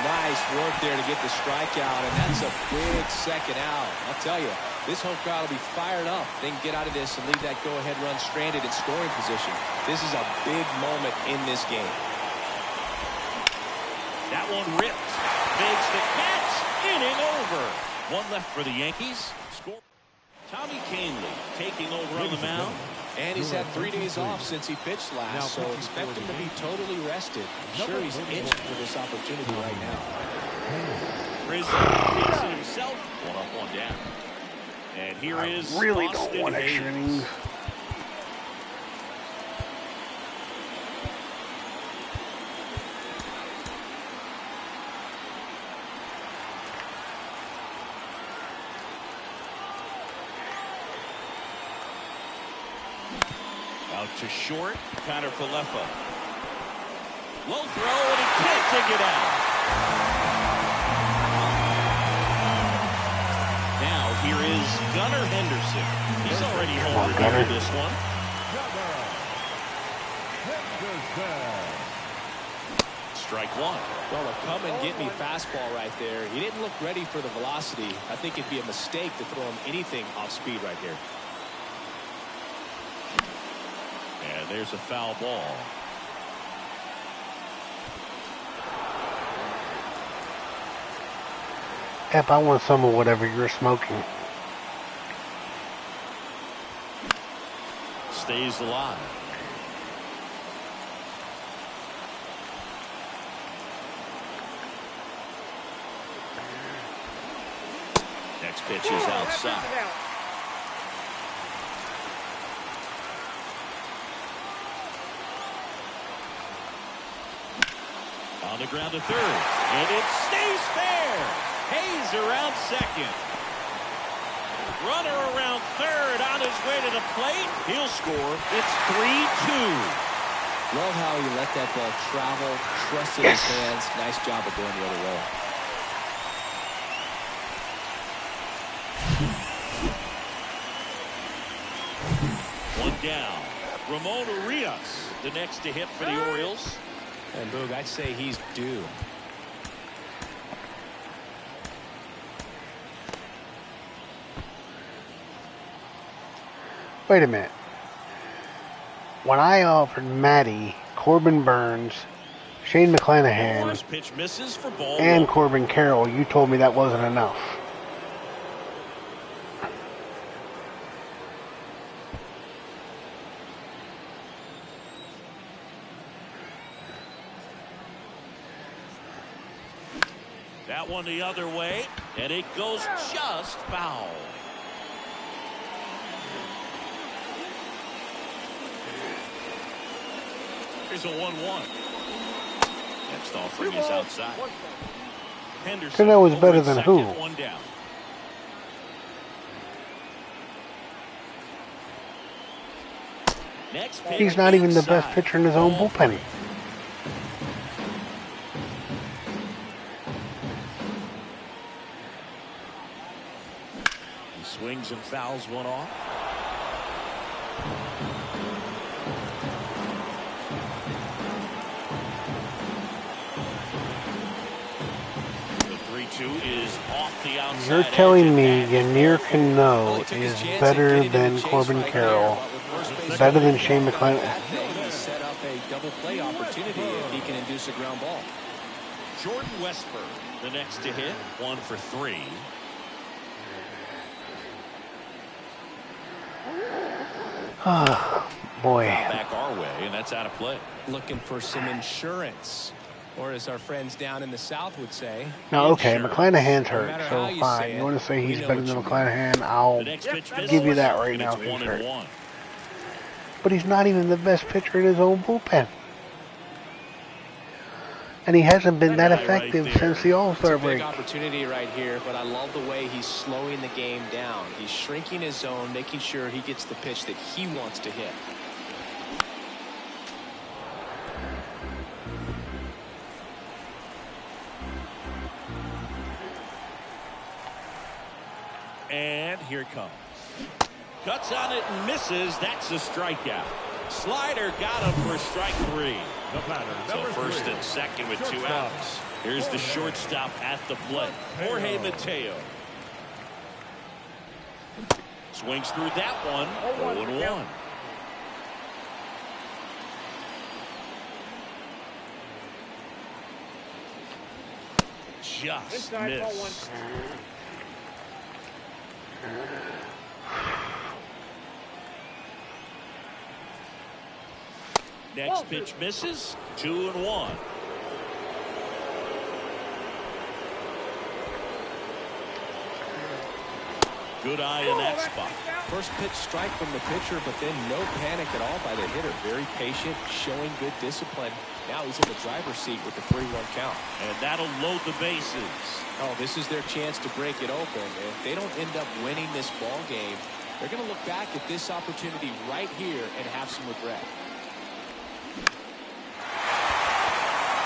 Nice work there to get the strikeout, and that's a big second out. I'll tell you, this home crowd will be fired up. They can get out of this and leave that go-ahead run stranded in scoring position. This is a big moment in this game. That one ripped. Makes the catch. Inning over. One left for the Yankees. Score. Tommy Kahnle taking over on the mound. And he's had 3 days off since he pitched last, so expect him to be totally rested. I'm sure he's itching for this opportunity right now. Rizzo takes it himself. 1 up, 1 down. And here is really Boston don't want extra Hayes. innings. Out to short, Connor Falefa. Low throw, and he can't take it out. Now here is Gunnar Henderson. He's already home for this one. Strike one. Well, a come and get me fastball right there. He didn't look ready for the velocity. I think it'd be a mistake to throw him anything off speed right here. And there's a foul ball. Yep, I want some of whatever you're smoking. Stays alive. Next pitch is outside. On the ground to third, and it stays fair. Hayes around second. Runner around third on his way to the plate. He'll score. It's 3-2. Love how he let that ball travel, trusted his hands. Nice job of going the other way. One down. Ramon Urias, the next to hit for the Orioles. And Boog, I'd say he's due. Wait a minute. When I offered Matty, Corbin Burns, Shane McClanahan, First pitch misses for ball and one. Corbin Carroll, you told me that wasn't enough. That one the other way, and it goes just foul. Here's a 1-1. Next offering is outside. Henderson. So that was over better at than second, who? 1 down. Next pitch He's not even the best inside. pitcher in his own Ball bullpen. He swings and fouls one off. The 3-2 is off the outside. You're telling me edge, and Yanir Well, Cano he took his is chance better at getting than into the chase Corbin right Carroll, there, but with first base better than open, Shane that McClanahan? thing, he set up a double play opportunity if he can induce a ground ball. Jordan Westburg, the next to hit, 1 for 3. Boy. Back our way, and that's out of play. Looking for some insurance, or as our friends down in the South would say. Now, okay, Insurance. McClanahan's No hurt, matter so how you fine. say You it, want to say we he's know better what than you mean. McClanahan? I'll The next pitch misses, give you that right and now it's if he's 1-1. hurt. But he's not even the best pitcher in his own bullpen. And he hasn't been that effective since the All-Star break. Big opportunity right here, but I love the way he's slowing the game down. He's shrinking his zone, making sure he gets the pitch that he wants to hit. And here it comes. Cuts on it and misses. That's a strikeout. Slider got him for strike 3. So first and second with 2 outs. Here's the shortstop at the plate, Jorge Mateo. Swings through that one. 0-1. Just missed. Next pitch misses. 2-1. Good eye in that spot. First pitch strike from the pitcher, but then no panic at all by the hitter. Very patient, showing good discipline. Now he's in the driver's seat with the 3-1 count. And that'll load the bases. Oh, this is their chance to break it open. If they don't end up winning this ball game, they're going to look back at this opportunity right here and have some regret.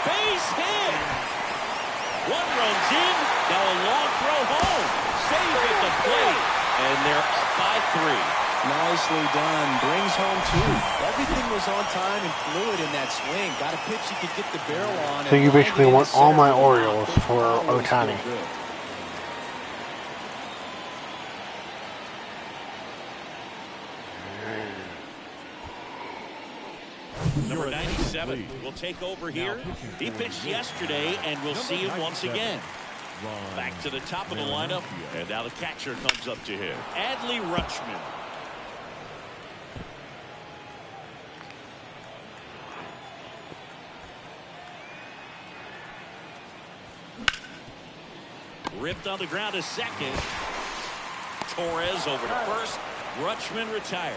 Base hit. One runs in. Now a long throw home. Save at the plate. And they're up by 3. Nicely done. Brings home 2. Everything was on time and fluid in that swing. Got a pitch you could get the barrel on. So you basically want all my Orioles for Ohtani. Number 97 will take over here. He pitched yesterday, and we'll see him once again. Back to the top of the lineup, and now the catcher comes up to him. Adley Rutschman. Ripped on the ground to second. Torres over to first. Rutschman retired.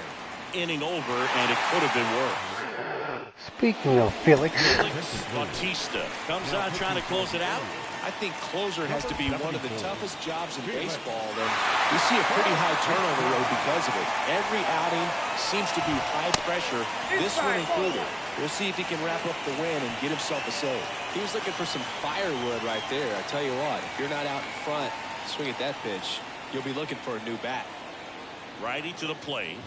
Inning over, and it could have been worse. Speaking of Felix Bautista comes on trying to close it out. I think closer has to be one of the toughest jobs in baseball, and you see a pretty high turnover rate because of it. Every outing seems to be high pressure, this one included. We'll see if he can wrap up the win and get himself a save. He was looking for some firewood right there. I tell you what, if you're not out in front, swing at that pitch, you'll be looking for a new bat. Righty to the plate.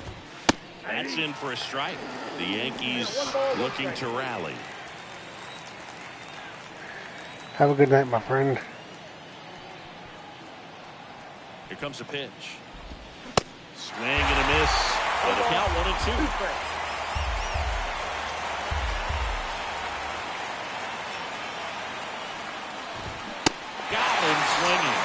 That's in for a strike. The Yankees looking to rally. Have a good night, my friend. Here comes a pitch. Swing and a miss. And the count 1-2. Got him swinging.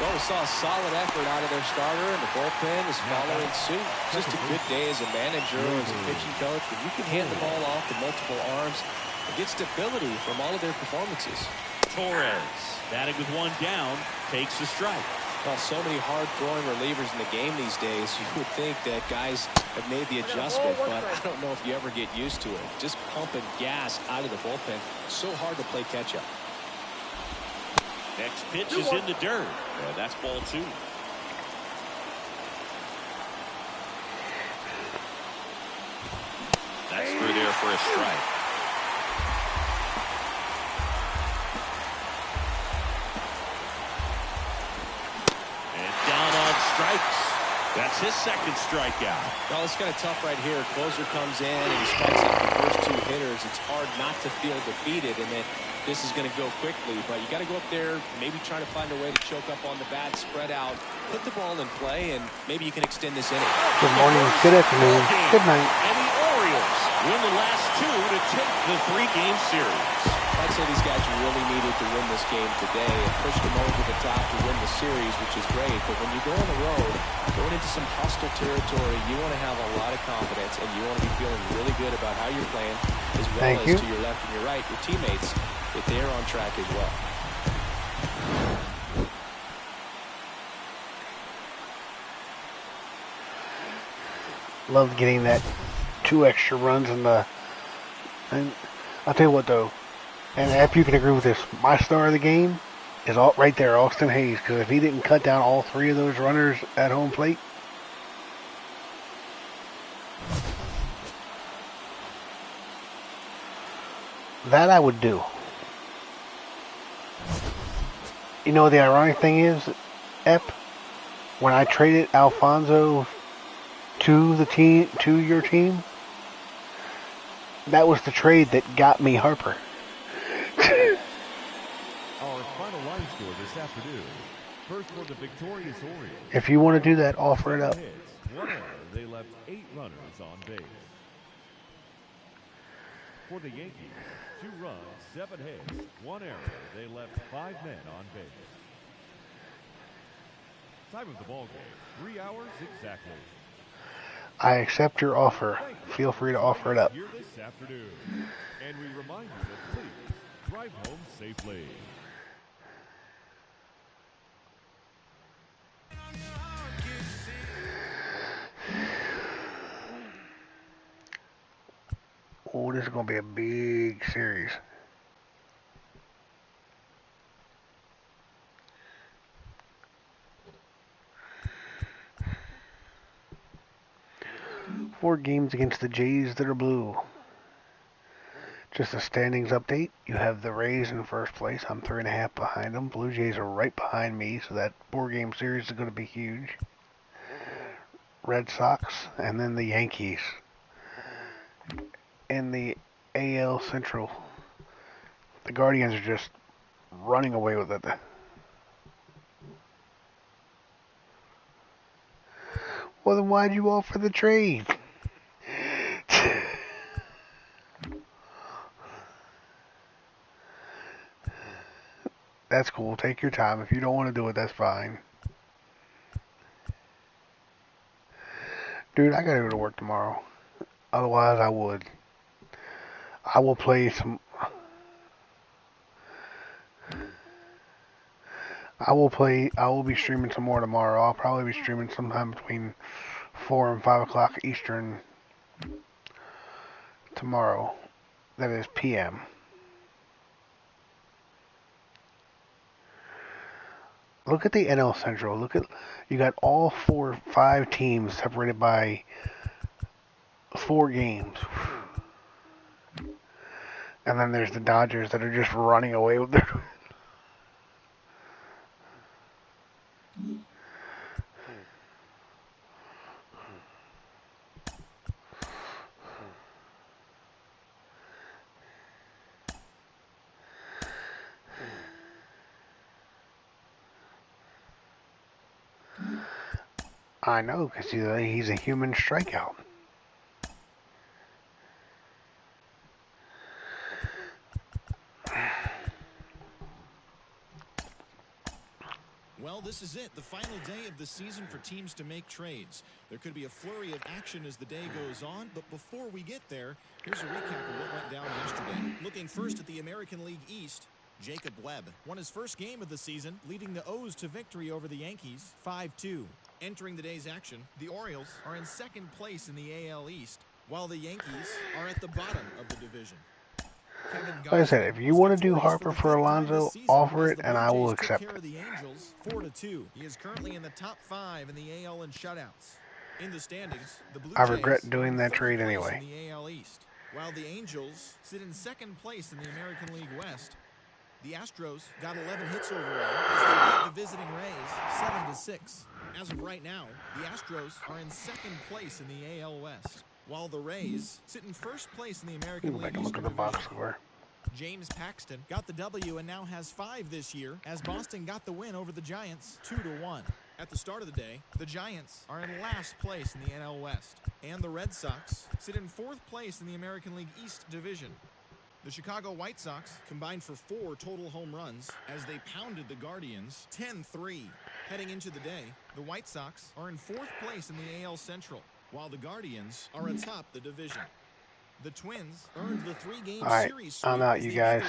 Well, we saw a solid effort out of their starter, and the bullpen is following suit. Just a good day as a manager, as a pitching coach. When you can hand the ball off to multiple arms and get stability from all of their performances. Torres, batting with 1 down, takes the strike. Well, so many hard-throwing relievers in the game these days, you would think that guys have made the adjustment, but I don't know if you ever get used to it. Just pumping gas out of the bullpen. So hard to play catch-up. Next pitch is in the dirt. Yeah, that's ball 2. That's through there for a strike. And down on strikes. That's his second strikeout. Well, it's kind of tough right here. Closer comes in and he strikes out the first 2 hitters. It's hard not to feel defeated, and then this is going to go quickly, but you got to go up there, maybe try to find a way to choke up on the bat, spread out, put the ball in play, and maybe you can extend this inning. Good morning, good afternoon, good night. And the Orioles win the last 2 to take the 3-game series. I'd say these guys really needed to win this game today and push them over the top to win the series, which is great. But when you go on the road, going into some hostile territory, you want to have a lot of confidence, and you want to be feeling really good about how you're playing, as well as to your left and your right, your teammates, that they're on track as well. Loved getting that 2 extra runs in the. And I'll tell you what though, and if you can agree with this, my star of the game is all right there, Austin Hayes. Because if he didn't cut down all 3 of those runners at home plate, that I would do. You know what the ironic thing is, Ep? When I traded Alfonso to the team, to your team, that was the trade that got me Harper. Our final line score this afternoon. First for the victorious Orioles. If you want to do that, offer it up. Hits, 1 error. They left 8 runners on base. For the Yankees, 2 runs, 7 hits, 1 error. They left 5 men on base. Time of the ball game, 3 hours exactly. I accept your offer. Feel free to offer it up. Here this afternoon. And we remind you to please drive home safely. Oh, this is going to be a big series. Four games against the Jays that are blue. Just a standings update. You have the Rays in first place. I'm 3.5 behind them. Blue Jays are right behind me, so that 4-game series is going to be huge. Red Sox, and then the Yankees. In the AL Central, the Guardians are just running away with it. Well, then why'd you offer the trade? That's cool. Take your time. If you don't want to do it, that's fine. Dude, I gotta go to work tomorrow. Otherwise, I would. I will play some. I will be streaming some more tomorrow. I'll probably be streaming sometime between 4 and 5 o'clock Eastern tomorrow. That is PM. Look at the NL Central. Look at, you got all 5 teams separated by 4 games. And then there's the Dodgers that are just running away with their. I know, because he's a human strikeout. Well, this is it, the final day of the season for teams to make trades. There could be a flurry of action as the day goes on, but before we get there, here's a recap of what went down yesterday. Looking first at the American League East, Jacob Webb won his first game of the season, leading the O's to victory over the Yankees, 5-2. Entering the day's action, the Orioles are in second place in the AL East, while the Yankees are at the bottom of the division. Like I said, if you want to do Harper for Alonso, offer it, and I will accept it. The Angels 4-2. He is currently in the top 5 in the AL in shutouts. In the standings, the Blue I Jays regret doing that are in trade third anyway. place in the AL East, while the Angels sit in second place in the American League West. The Astros got 11 hits overall as they beat the visiting Rays 7-6. As of right now, the Astros are in second place in the AL West, while the Rays sit in first place in the American League East. Look at the box score. James Paxton got the W and now has 5 this year, as Boston got the win over the Giants 2-1. At the start of the day, the Giants are in last place in the NL West, and the Red Sox sit in 4th place in the American League East Division. The Chicago White Sox combined for 4 total home runs as they pounded the Guardians 10-3. Heading into the day, the White Sox are in 4th place in the AL Central, while the Guardians are atop the division. The Twins earned the 3-game series sweep. I'm out, you guys.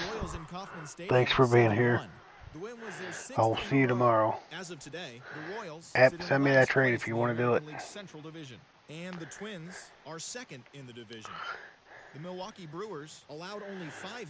Thanks for being here. I'll see you tomorrow. As of today, the Royals Send me that trade if you want to do it. Central Division. And the Twins are second in the division. The Milwaukee Brewers allowed only 5 hits.